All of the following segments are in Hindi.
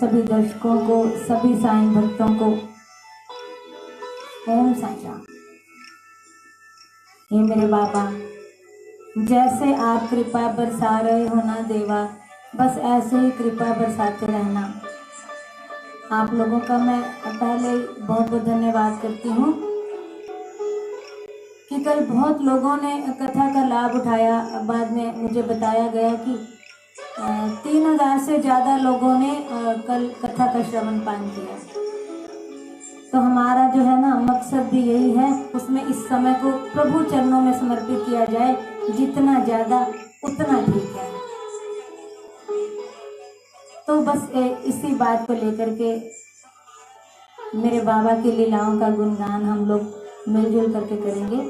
सभी दर्शकों को, सभी साईं भक्तों को ओम साईं राम। हे मेरे बाबा, जैसे आप कृपा बरसा रहे हो ना देवा, बस ऐसे ही कृपा बरसाते रहना। आप लोगों का मैं पहले बहुत बहुत धन्यवाद करती हूँ कि कल बहुत लोगों ने कथा का लाभ उठाया। बाद में मुझे बताया गया कि 3000 से ज़्यादा लोगों ने कल कथा का श्रवण पान किया। तो हमारा जो है ना मकसद भी यही है, उसमें इस समय को प्रभु चरणों में समर्पित किया जाए, जितना ज़्यादा उतना ठीक है। तो बस इसी बात को लेकर के मेरे बाबा की लीलाओं का गुणगान हम लोग मिलजुल करके करेंगे।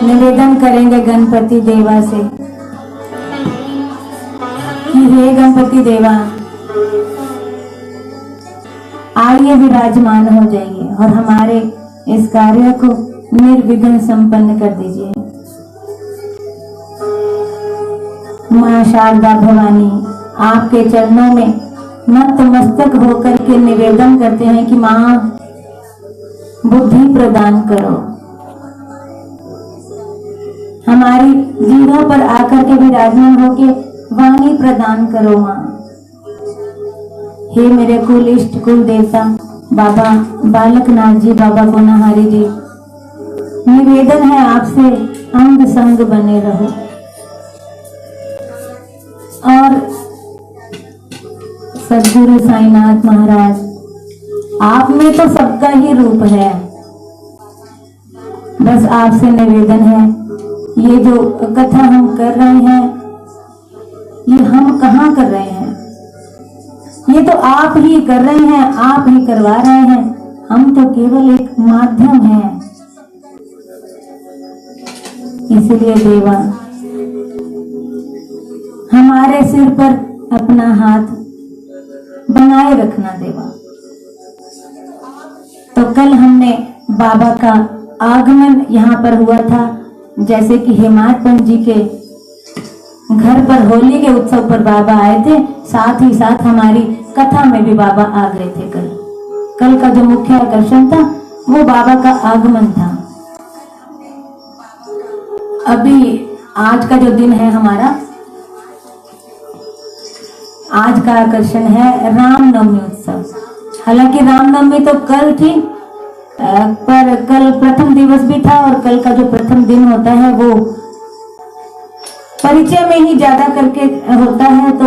निवेदन करेंगे गणपति देवा से कि हे गणपति देवा, आइए विराजमान हो जाइए और हमारे इस कार्य को निर्विघ्न संपन्न कर दीजिए। मां शारदा भवानी, आपके चरणों में नतमस्तक होकर के निवेदन करते हैं कि मां बुद्धि प्रदान करो, हमारी जीवा पर आकर के विराजमान होके वाणी प्रदान करो। मां, हे मेरे कुल इष्ट कुल देवता बाबा बालकनाथ जी, बाबा गुनाहारी जी, निवेदन है आपसे अंग संग बने रहो। और सद्गुरु साईनाथ महाराज, आप में तो सबका ही रूप है, बस आपसे निवेदन है, ये जो कथा हम कर रहे हैं, ये हम कहाँ कर रहे हैं, ये तो आप ही कर रहे हैं, आप ही करवा रहे हैं, हम तो केवल एक माध्यम हैं। इसलिए देवा, हमारे सिर पर अपना हाथ बनाए रखना देवा। तो कल हमने बाबा का आगमन यहाँ पर हुआ था, जैसे कि हेमाड पंत जी के घर पर होली के उत्सव पर बाबा आए थे, साथ ही साथ हमारी कथा में भी बाबा आ गए थे। कल का जो मुख्य आकर्षण था वो बाबा का आगमन था। अभी आज का जो दिन है हमारा, आज का आकर्षण है रामनवमी उत्सव। हालांकि रामनवमी तो कल थी, पर कल प्रथम दिवस भी था और कल का जो प्रथम दिन होता है वो परिचय में ही ज्यादा करके होता है। तो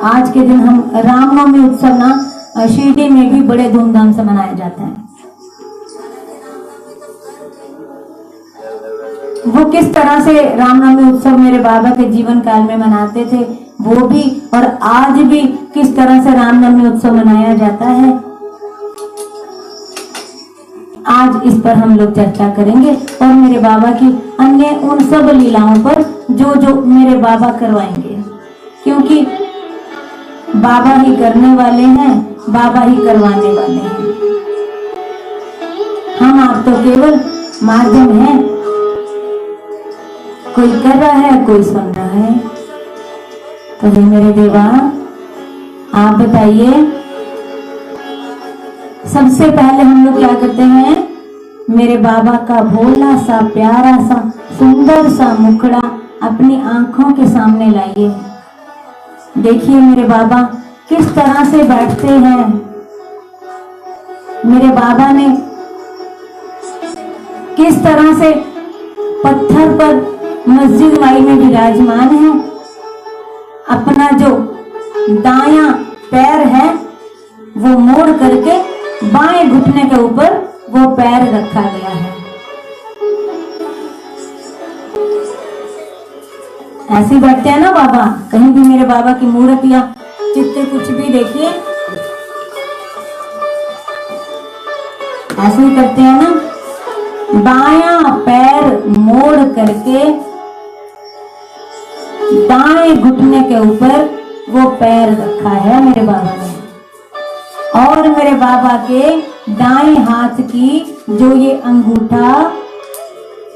आज के दिन हम रामनवमी उत्सव ना शिरडी में भी बड़े धूमधाम से मनाया जाता है। वो किस तरह से रामनवमी उत्सव मेरे बाबा के जीवन काल में मनाते थे वो भी, और आज भी किस तरह से रामनवमी उत्सव मनाया जाता है, आज इस पर हम लोग चर्चा करेंगे। और मेरे बाबा की अन्य उन सब लीलाओं पर जो जो मेरे बाबा करवाएंगे, क्योंकि बाबा ही करने वाले हैं, बाबा ही करवाने वाले हैं। हम आप तो केवल माध्यम हैं, कोई कर रहा है, कोई सुन रहा है। तो हे मेरे देवा, आप बताइए, सबसे पहले हम लोग क्या करते हैं, मेरे बाबा का भोला सा प्यारा सा सुंदर सा मुखड़ा अपनी आंखों के सामने लाइए। देखिए मेरे बाबा किस तरह से बैठते हैं। मेरे बाबा ने किस तरह से पत्थर पर मस्जिद माई में विराजमान है, अपना जो दायां पैर है वो मोड़ करके बाएं घुटने के ऊपर वो पैर रखा गया है। ऐसे बैठते हैं ना बाबा, कहीं भी मेरे बाबा की मूर्त या चित्र कुछ भी देखिए, ऐसे ही करते हैं ना, बायां पैर मोड़ करके दाएं घुटने के ऊपर वो पैर रखा है मेरे बाबा ने। और मेरे बाबा के दाएं हाथ की जो ये अंगूठा,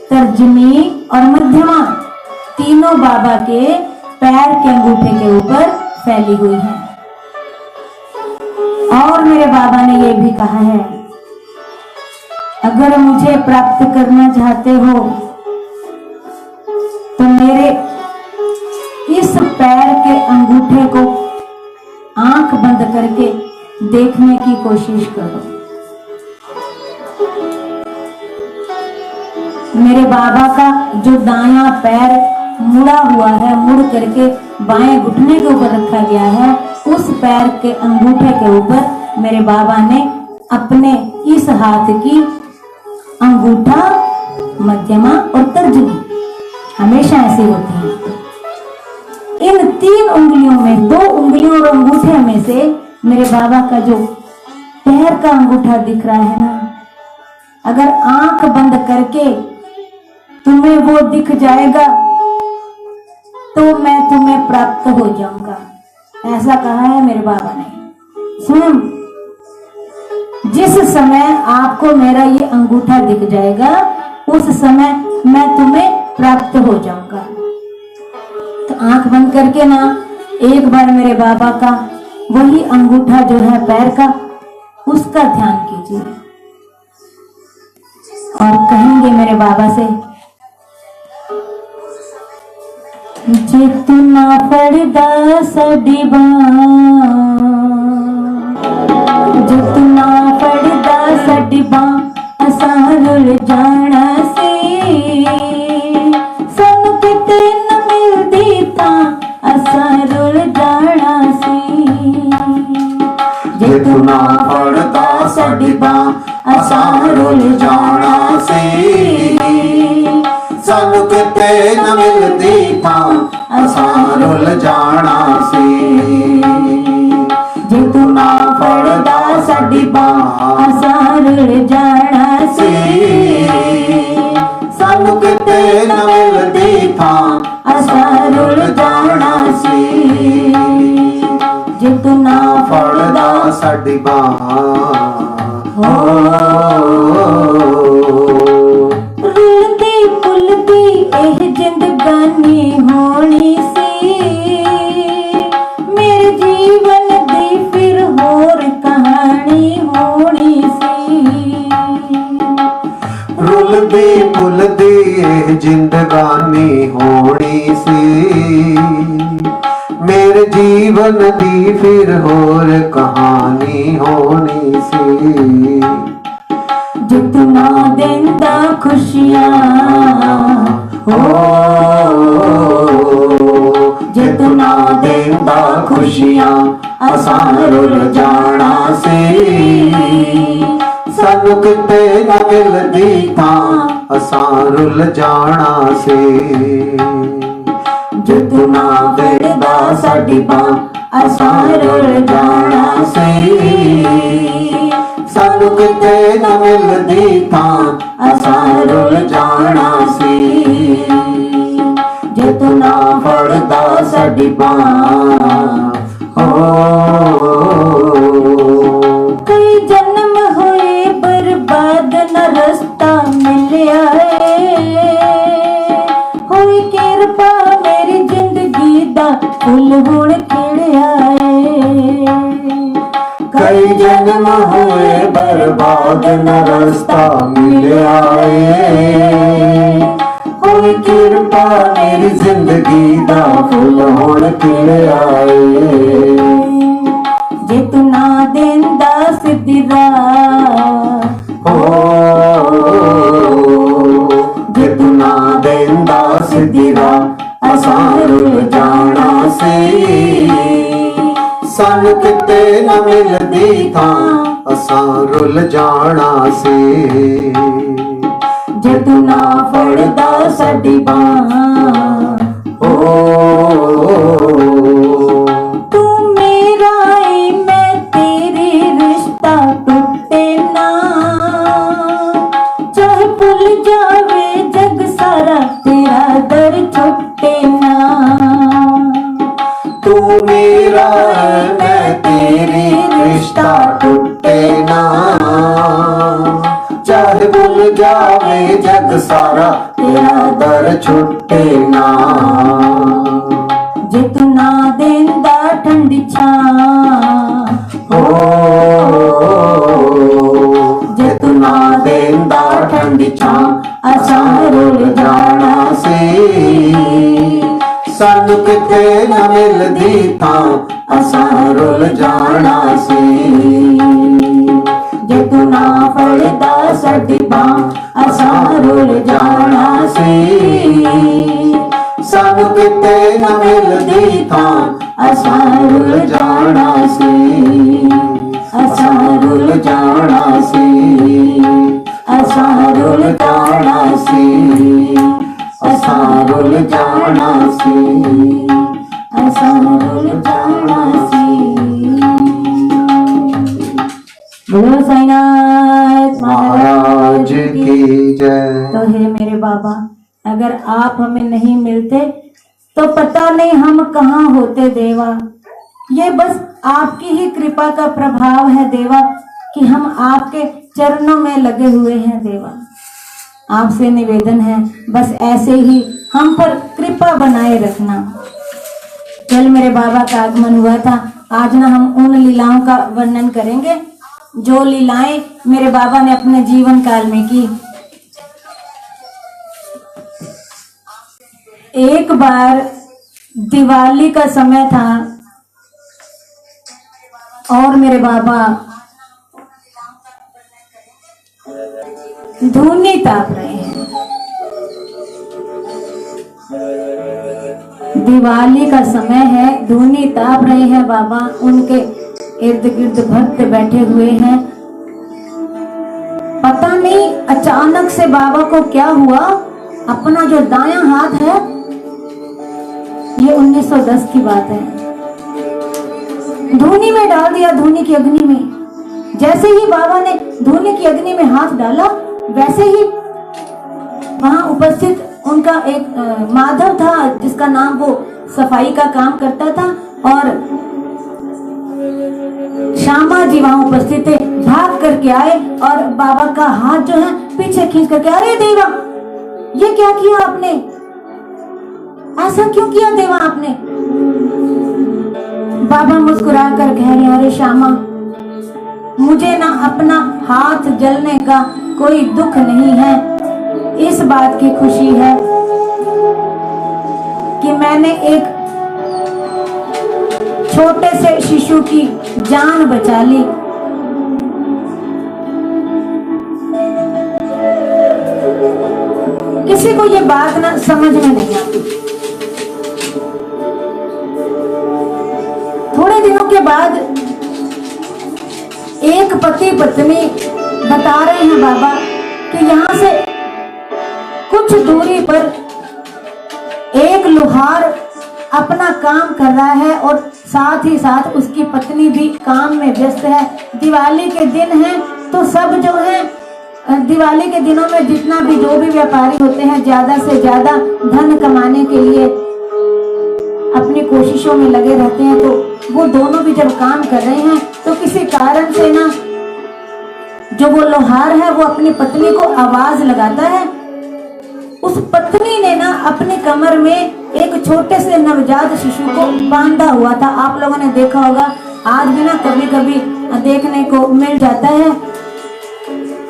तर्जनी और मध्यमा, तीनों बाबा के पैर के अंगूठे के ऊपर फैली हुई है। और मेरे बाबा ने ये भी कहा है, अगर मुझे प्राप्त करना चाहते हो तो मेरे इस पैर के अंगूठे को आंख बंद करके देखने की कोशिश करो। मेरे बाबा का जो दायां पैर मुड़ा हुआ है, मुड़ करके बाएं घुटने के ऊपर रखा गया है, उस पैर के अंगूठे के ऊपर मेरे बाबा ने अपने इस हाथ की अंगूठा, मध्यमा और तर्जनी, हमेशा ऐसे होती है, इन 3 उंगलियों में, 2 उंगलियों और अंगूठे में से मेरे बाबा का जो पैर का अंगूठा दिख रहा है ना, अगर आंख बंद करके तुम्हें वो दिख जाएगा तो मैं तुम्हें प्राप्त हो जाऊंगा, ऐसा कहा है मेरे बाबा ने। सुन, जिस समय आपको मेरा ये अंगूठा दिख जाएगा उस समय मैं तुम्हें प्राप्त हो जाऊंगा। तो आंख बंद करके ना एक बार मेरे बाबा का वही अंगूठा जो है पैर का, उसका ध्यान कीजिए और कहेंगे मेरे बाबा से, जितना पड़दा साडी बां, जितना पड़दा साडी बां, असां रुल जाना सी, सानू किते न मिलदी तां असां रुल जाना सी। जितना पड़दा साडी बां, असां रुल जाना सी, सानू किते न मिलदी तां असां रुल जाना सी। जे तू ना फड़दा साडी बां, असां रुल जाना सी, सानू किते न मिलदी तां असां रुल जाना सी। जे तू ना फड़दा साडी बां, रुलदी पुलदी एह जिंदगानी होनी सी, मेरे जीवन दी फिर होर कहानी होनी सी। रुलदी पुलदी एह जिंदगानी होनी सी, मेरे जीवन दी फिर होर कहानी होनी सी। जितना देंदा खुशियां हो, जितना देंदा खुशियां असां रुल जाना सी, सानू किते न मिलदी तां असां रुल जाना सी। जितना देंदा साडी बां, असां रुल जाना सी, सानू किते न मिलदी तां असां रुल जाना सी। जे तू ना फड़दा साडी बां, कई जन्म होए बर्बाद न रस्ता मिलिया होई किरपा मेरी जिंदगी दा फुल हुण खिड़िया। कई जन्म होए बर्बाद न रास्ता मिलिया, होई किरपा मेरी जिंदगी दा फुल हुण खिड़िया। जे तू ना देंदा सीधी राह, जे तू ना देंदा सीधी राह असां रुल जाना सी, सानू किते न मिलदी तां असां रुल जाना सी। जे तू ना फड़दा साडी बां, तू मेरा ऐ मैं तेरे रिश्ता टूटे ना, चाहे भुल जावे जग सारा तेरा दर छुटे ना। तू मेरा मैं तेरे रिश्ता टूटे ना, चाहे भूल जावे जग सारा तेरा दर छुटे ना। जे तू ना देंदा ठंडी छां हो, जे तू ना देंदा ठंडी छां असां रुल जाना सी। सानू किते न मिलदी थां असां रुल जाना सी। जे तू ना फड़दा साडी बांह असां रुल जाना सी। सानू किते न मिलदी थां असां रुल जाना सी। असां रुल जाना सी। असां रुल जाना सी। असां रुल जाना सी। असां रुल जाना सी। बोलो साईनाथ महाराज की जय। तो हे मेरे बाबा, अगर आप हमें नहीं मिलते तो पता नहीं हम कहाँ होते देवा। ये बस आपकी ही कृपा का प्रभाव है देवा कि हम आपके चरणों में लगे हुए हैं देवा। आपसे निवेदन है बस ऐसे ही हम पर कृपा बनाए रखना। कल मेरे बाबा का आगमन हुआ था, आज ना हम उन लीलाओं का वर्णन करेंगे जो लीलाएं मेरे बाबा ने अपने जीवन काल में की। एक बार दिवाली का समय था और मेरे बाबा धूनी ताप रहे हैं। दिवाली का समय है, धूनी ताप रहे हैं बाबा, उनके इर्द गिर्द भक्त बैठे हुए हैं। पता नहीं अचानक से बाबा को क्या हुआ, अपना जो दायां हाथ है, ये 1910 की बात है, धूनी में डाल दिया, धूनी की अग्नि में। जैसे ही बाबा ने धूनी की अग्नि में हाथ डाला, वैसे ही वहां उपस्थित उनका एक माधव था जिसका नाम, वो सफाई का काम करता था, और श्यामा जी वहां उपस्थित थे, भाग करके आए और बाबा का हाथ जो है पीछे खींच करके, अरे देवा ये क्या किया आपने, ऐसा क्यों किया देवा आपने। बाबा मुस्कुरा कर कह रहे, अरे श्यामा मुझे ना अपना हाथ जलने का कोई दुख नहीं है, इस बात की खुशी है कि मैंने एक छोटे से शिशु की जान बचा ली। किसी को ये बात ना समझ में नहीं आती। थोड़े दिनों के बाद एक पति पत्नी बता रहे हैं बाबा कि यहाँ से कुछ दूरी पर एक लोहार अपना काम कर रहा है और साथ ही साथ उसकी पत्नी भी काम में व्यस्त है। दिवाली के दिन है तो सब जो है, दिवाली के दिनों में जितना भी जो भी व्यापारी होते हैं ज्यादा से ज्यादा धन कमाने के लिए अपनी कोशिशों में लगे रहते हैं। तो वो दोनों भी जब काम कर रहे हैं तो किसी कारण से ना जो वो लोहार है वो अपनी पत्नी को आवाज लगाता है। उस पत्नी ने ना अपनी कमर में एक छोटे से नवजात शिशु को बांधा हुआ था। आप लोगों ने देखा होगा, आज भी ना कभी कभी देखने को मिल जाता है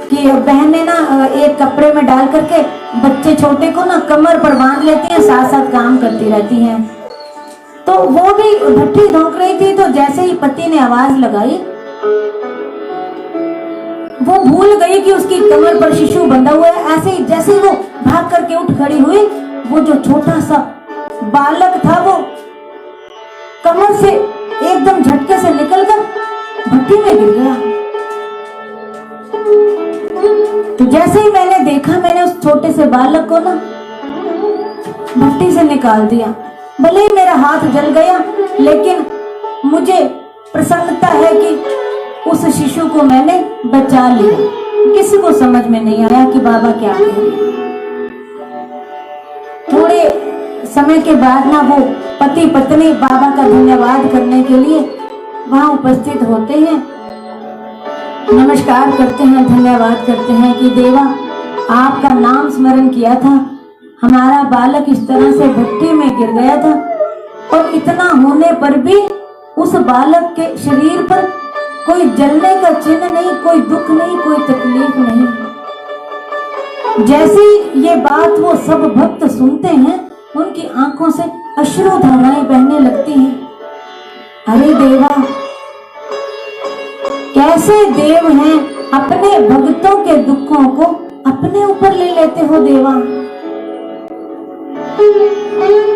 कि बहनें ना एक कपड़े में डाल करके बच्चे छोटे को ना कमर पर बांध लेती हैं, साथ साथ काम करती रहती हैं। तो वो भी भट्टी धोक रही थी, तो जैसे ही पति ने आवाज लगाई वो भूल गई कि उसकी कमर पर शिशु बंधा हुआ है। ऐसे ही जैसे ही वो भाग करके उठ खड़ी हुई, वो जो छोटा सा बालक था वो कमर से एकदम झटके से निकलकर भट्टी में गिर गया। तो जैसे ही मैंने देखा, मैंने उस छोटे से बालक को ना भट्टी से निकाल दिया। भले ही मेरा हाथ जल गया, लेकिन मुझे प्रसन्नता है कि उस शिशु को मैंने बचा लिया। किसी को समझ में नहीं आया कि बाबा क्या कह रहे हैं। थोड़े समय के बाद ना वो पति पत्नी बाबा का धन्यवाद करने के लिए वहां उपस्थित होते हैं, नमस्कार करते हैं, धन्यवाद करते हैं कि देवा आपका नाम स्मरण किया था, हमारा बालक इस तरह से भट्टी में गिर गया था और इतना होने पर भी उस बालक के शरीर पर कोई जलने का चिन्ह नहीं, कोई दुख नहीं, कोई तकलीफ नहीं। जैसे ये बात वो सब भक्त सुनते हैं, उनकी आंखों से अश्रुधाराएं बहने लगती हैं। अरे देवा, कैसे देव हैं, अपने भक्तों के दुखों को अपने ऊपर ले लेते हो देवा।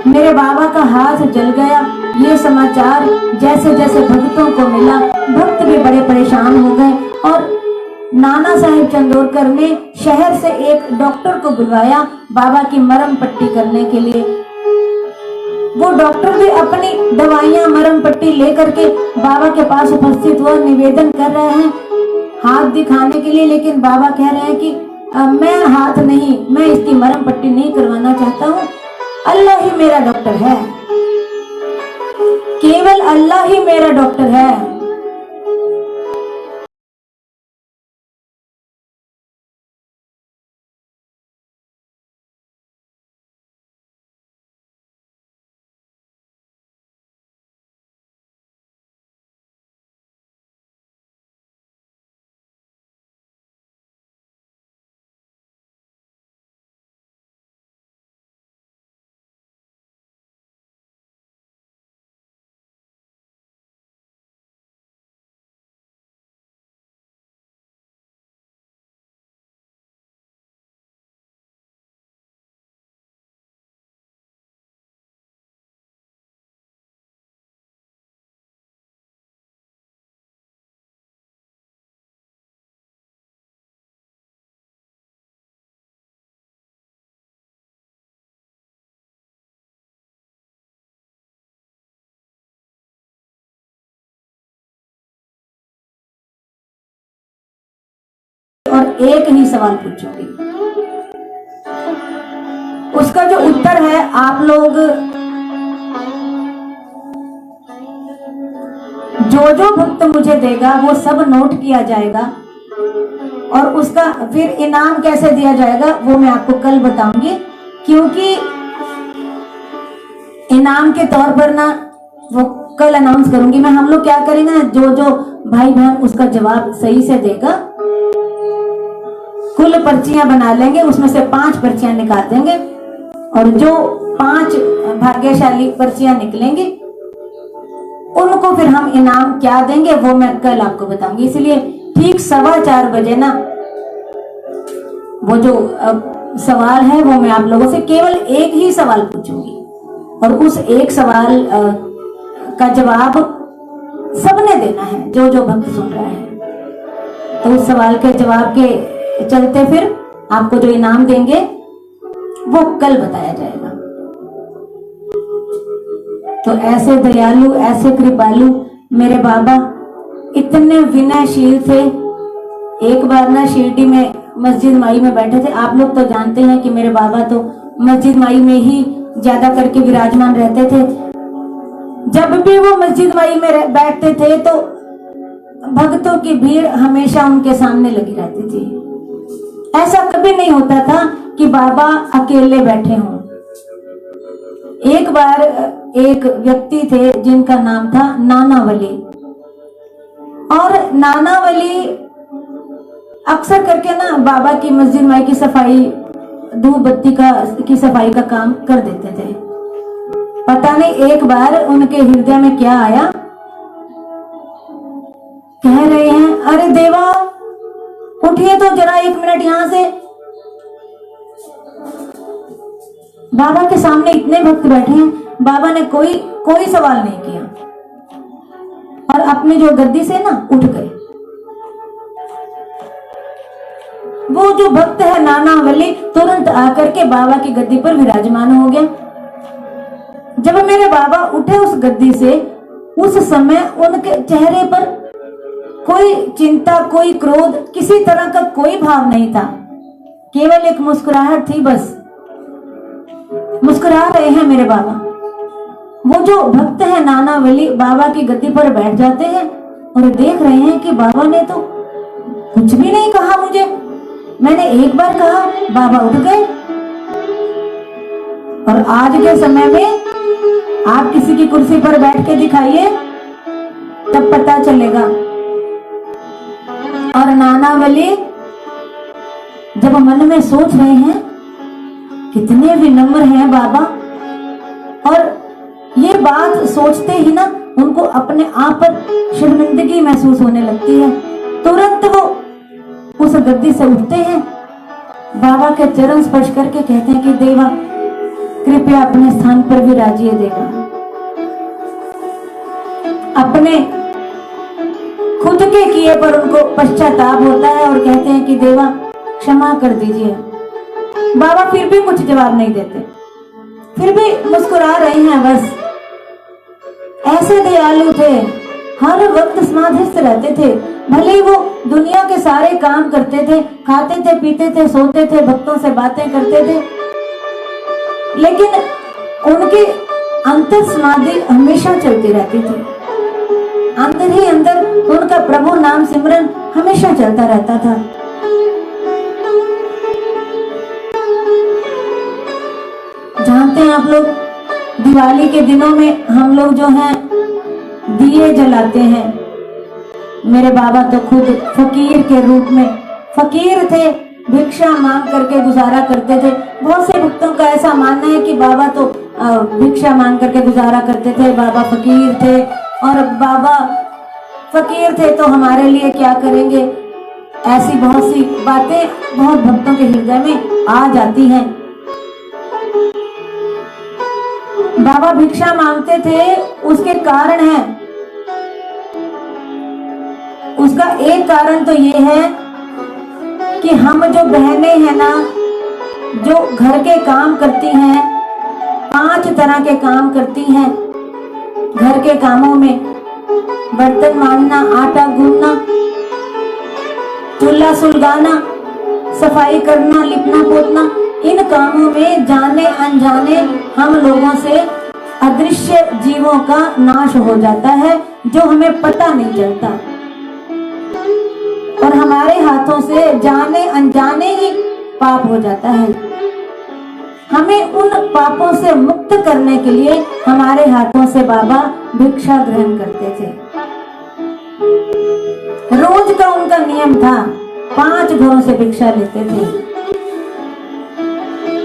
मेरे बाबा का हाथ जल गया। ये समाचार जैसे जैसे भक्तों को मिला, भक्त भी बड़े परेशान हो गए और नाना साहेब चंदोरकर ने शहर से एक डॉक्टर को बुलवाया बाबा की मरहम पट्टी करने के लिए। वो डॉक्टर भी अपनी दवाइयां मरहम पट्टी लेकर के बाबा के पास उपस्थित हुआ, निवेदन कर रहे हैं हाथ दिखाने के लिए, लेकिन बाबा कह रहे हैं कि मैं हाथ नहीं, मैं इसकी मरहम पट्टी नहीं करवाना चाहता हूँ। अल्लाह ही मेरा डॉक्टर है, केवल अल्लाह ही मेरा डॉक्टर है। और एक ही सवाल पूछूंगी, उसका जो उत्तर है आप लोग जो जो भक्त मुझे देगा वो सब नोट किया जाएगा और उसका फिर इनाम कैसे दिया जाएगा वो मैं आपको कल बताऊंगी, क्योंकि इनाम के तौर पर ना वो कल अनाउंस करूंगी मैं। हम लोग क्या करेंगे ना, जो जो भाई बहन उसका जवाब सही से देगा कुल पर्चियां बना लेंगे, उसमें से 5 पर्चियां निकाल देंगे और जो 5 भाग्यशाली पर्चियां निकलेंगी उनको फिर हम इनाम क्या देंगे वो मैं कल आपको बताऊंगी। इसलिए ठीक 4:15 बजे ना वो जो सवाल है वो मैं आप लोगों से केवल एक ही सवाल पूछूंगी और उस एक सवाल का जवाब सबने देना है, जो जो भक्त सुन रहे हैं। तो उस सवाल के जवाब के चलते फिर आपको जो इनाम देंगे वो कल बताया जाएगा। तो ऐसे दयालु, ऐसे कृपालु मेरे बाबा इतने विनयशील थे। एक बार ना शिरडी में मस्जिद माई में बैठे थे। आप लोग तो जानते हैं कि मेरे बाबा तो मस्जिद माई में ही ज्यादा करके विराजमान रहते थे। जब भी वो मस्जिद माई में बैठते थे तो भक्तों की भीड़ हमेशा उनके सामने लगी रहती थी। ऐसा कभी नहीं होता था कि बाबा अकेले बैठे हों। एक बार एक व्यक्ति थे जिनका नाम था नानावली, और नानावली अक्सर करके ना बाबा की मस्जिद माई की सफाई, धूप बत्ती की सफाई का काम कर देते थे। पता नहीं एक बार उनके हृदय में क्या आया, कह रहे हैं अरे देवा उठिए तो जरा 1 मिनट यहां से। बाबा के सामने इतने भक्त बैठे हैं, बाबा ने कोई सवाल नहीं किया और अपनी जो गद्दी से ना उठ गए। वो जो भक्त है नानावली तुरंत आकर के बाबा की गद्दी पर विराजमान हो गया। जब मेरे बाबा उठे उस गद्दी से, उस समय उनके चेहरे पर कोई चिंता, कोई क्रोध, किसी तरह का कोई भाव नहीं था। केवल एक मुस्कुराहट थी, बस मुस्कुरा रहे हैं मेरे बाबा। वो जो भक्त है नानावली बाबा की गद्दी पर बैठ जाते हैं और देख रहे हैं कि बाबा ने तो कुछ भी नहीं कहा मुझे। मैंने एक बार कहा, बाबा उठ गए। और आज के समय में आप किसी की कुर्सी पर बैठ के दिखाइए, पता चलेगा। और नानावली जब मन में सोच रहे हैं कितने विनम्र हैं बाबा, और ये बात सोचते ही ना उनको अपने आप पर शर्मिंदगी महसूस होने लगती है। तुरंत वो उस गद्दी से उठते हैं, बाबा के चरण स्पर्श करके कहते हैं कि देवा कृपया अपने स्थान पर विराजिए। देवा अपने खुद के किए पर उनको पश्चाताप होता है और कहते हैं कि देवा क्षमा कर दीजिए। बाबा फिर भी कुछ जवाब नहीं देते, फिर भी मुस्कुरा रहे हैं बस। ऐसे दयालु थे, हर वक्त समाधिस्थ रहते थे। भले ही वो दुनिया के सारे काम करते थे, खाते थे, पीते थे, सोते थे, भक्तों से बातें करते थे, लेकिन उनकी अंतर समाधि हमेशा चलती रहती थी। अंदर ही अंदर उनका प्रभु नाम सिमरन हमेशा चलता रहता था। जानते हैं आप लोग, दिवाली के दिनों में हम लोग जो हैं दिए जलाते हैं। मेरे बाबा तो खुद फकीर के रूप में फकीर थे, भिक्षा मांग करके गुजारा करते थे। बहुत से भक्तों का ऐसा मानना है कि बाबा तो भिक्षा मांग करके गुजारा करते थे, बाबा फकीर थे, और बाबा फकीर थे तो हमारे लिए क्या करेंगे। ऐसी बहुत सी बातें बहुत भक्तों के हृदय में आ जाती हैं। बाबा भिक्षा मांगते थे, उसके कारण है। उसका एक कारण तो ये है कि हम जो बहनें हैं ना, जो घर के काम करती हैं, 5 तरह के काम करती हैं घर के कामों में, बर्तन मांजना, आटा गूंदना, चूल्हा सुलगाना, सफाई करना, लिपना पोतना, इन कामों में जाने अनजाने हम लोगों से अदृश्य जीवों का नाश हो जाता है, जो हमें पता नहीं चलता। और हमारे हाथों से जाने अनजाने ही पाप हो जाता है। हमें उन पापों से मुक्त करने के लिए हमारे हाथों से बाबा भिक्षा ग्रहण करते थे। रोज का उनका नियम था, 5 घरों से भिक्षा लेते थे।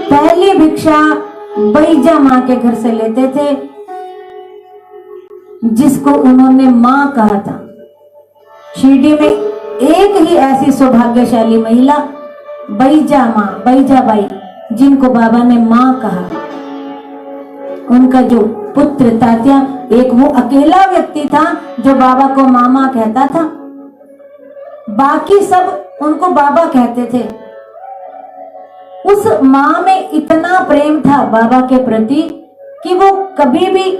पहली भिक्षा बैजा माँ के घर से लेते थे, जिसको उन्होंने माँ कहा था। शिरडी में एक ही ऐसी सौभाग्यशाली महिला बैजा माँ, बैजा बाई, जिनको बाबा ने माँ कहा। उनका जो पुत्र तात्या, एक वो अकेला व्यक्ति था जो बाबा को मामा कहता था, बाकी सब उनको बाबा कहते थे। उस माँ में इतना प्रेम था बाबा के प्रति कि वो कभी भी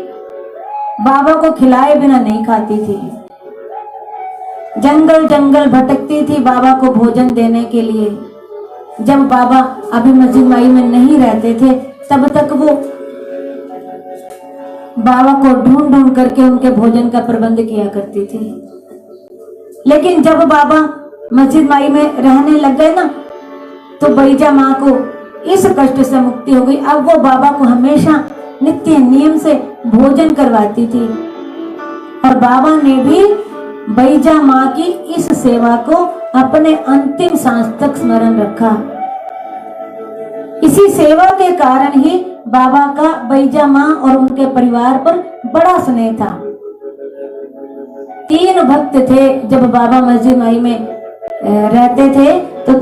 बाबा को खिलाए बिना नहीं खाती थी। जंगल जंगल भटकती थी बाबा को भोजन देने के लिए। जब बाबा अभी मस्जिद माई में नहीं रहते थे, तब तक वो बाबा को ढूंढ ढूंढ करके उनके भोजन का प्रबंध किया करती थी। लेकिन जब बाबा मस्जिद माई में रहने लग गए ना, तो बैजा माँ को इस कष्ट से मुक्ति हो गई। अब वो बाबा को हमेशा नित्य नियम से भोजन करवाती थी। और बाबा ने भी बैजा माँ की इस सेवा को अपने अंतिम सांस तक स्मरण रखा। इसी सेवा के कारण ही बाबा का बैजा माँ और उनके परिवार पर बड़ा स्नेह था। 3 भक्त थे जब बाबा मस्जिद माई में रहते थे, तो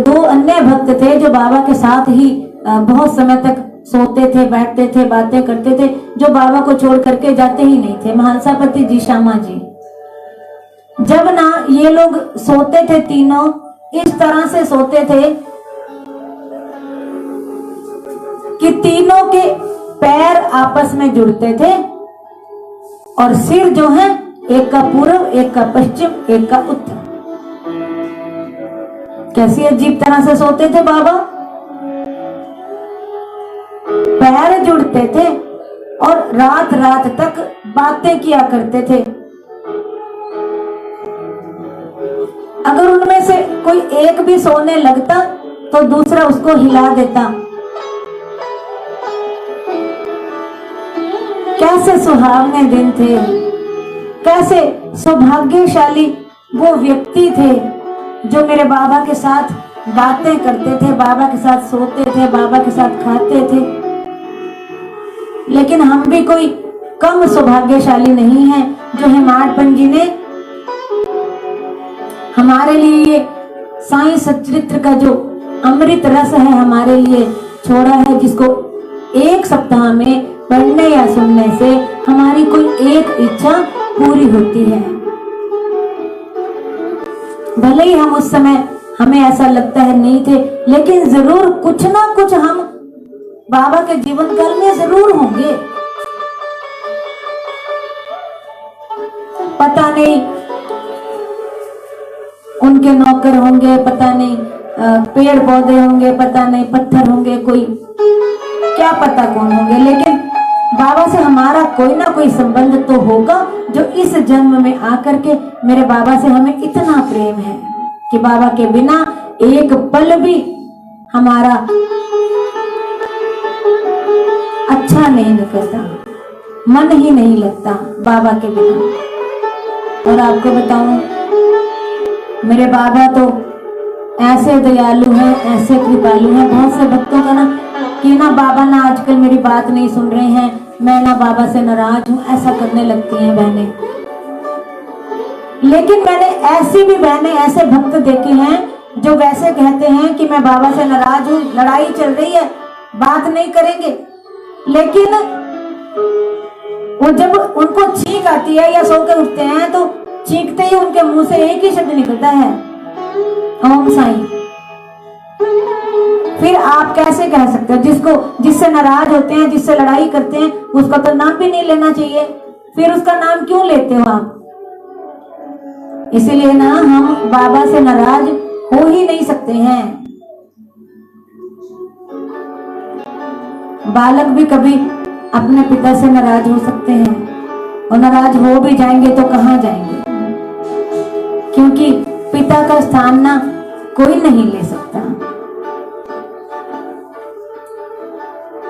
2 अन्य भक्त थे जो बाबा के साथ ही बहुत समय तक सोते थे, बैठते थे, बातें करते थे, जो बाबा को छोड़ करके जाते ही नहीं थे। महांसापति जी, श्यामा जी, जब ना ये लोग सोते थे तीनों, इस तरह से सोते थे कि तीनों के पैर आपस में जुड़ते थे और सिर जो है एक का पूर्व, एक का पश्चिम, एक का उत्तर। कैसी अजीब तरह से सोते थे बाबा। पैर जुड़ते थे और रात रात तक बातें किया करते थे। अगर उनमें से कोई एक भी सोने लगता तो दूसरा उसको हिला देता। कैसे सुहावने दिन थे, कैसे सौभाग्यशाली वो व्यक्ति थे जो मेरे बाबा के साथ बातें करते थे, बाबा के साथ सोते थे, बाबा के साथ खाते थे। लेकिन हम भी कोई कम सौभाग्यशाली नहीं है जो हेमाडपंत जी ने हमारे लिए साईं सच्चरित्र का जो अमृत रस है हमारे लिए छोड़ा है, जिसको एक सप्ताह में पढ़ने या सुनने से हमारी कोई एक इच्छा पूरी होती है। भले ही हम उस समय हमें ऐसा लगता है नहीं थे, लेकिन जरूर कुछ ना कुछ हम बाबा के जीवन काल में जरूर होंगे। पता नहीं उनके नौकर होंगे, पता नहीं पेड़ पौधे होंगे, पता नहीं पत्थर होंगे, कोई क्या पता कौन होंगे, लेकिन बाबा से हमारा कोई ना कोई संबंध तो होगा जो इस जन्म में आकर के मेरे बाबा से हमें इतना प्रेम है कि बाबा के बिना एक पल भी हमारा अच्छा नहीं निकलता, मन ही नहीं लगता बाबा के बिना। और आपको बताऊं, मेरे बाबा तो ऐसे दयालु हैं, ऐसे कृपालु हैं। बहुत से भक्तों का ना कि ना बाबा ना आजकल मेरी बात नहीं सुन रहे हैं, मैं ना बाबा से नाराज हूं, ऐसा करने लगती हैं बहनें। लेकिन मैंने ऐसी भी बहनें, ऐसे भक्त देखे हैं जो वैसे कहते हैं कि मैं बाबा से नाराज हूं, लड़ाई चल रही है, बात नहीं करेंगे, लेकिन वो जब उनको छींक आती है या सो के उठते हैं तो चीखते ही उनके मुंह से एक ही शब्द निकलता है, ओम साईं। फिर आप कैसे कह सकते हो, जिससे नाराज होते हैं, जिससे लड़ाई करते हैं, उसका तो नाम भी नहीं लेना चाहिए, फिर उसका नाम क्यों लेते हो आप? इसीलिए ना हम बाबा से नाराज हो ही नहीं सकते हैं। बालक भी कभी अपने पिता से नाराज हो सकते हैं, और नाराज हो भी जाएंगे तो कहां जाएंगे, क्योंकि पिता का स्थान ना कोई नहीं ले सकता।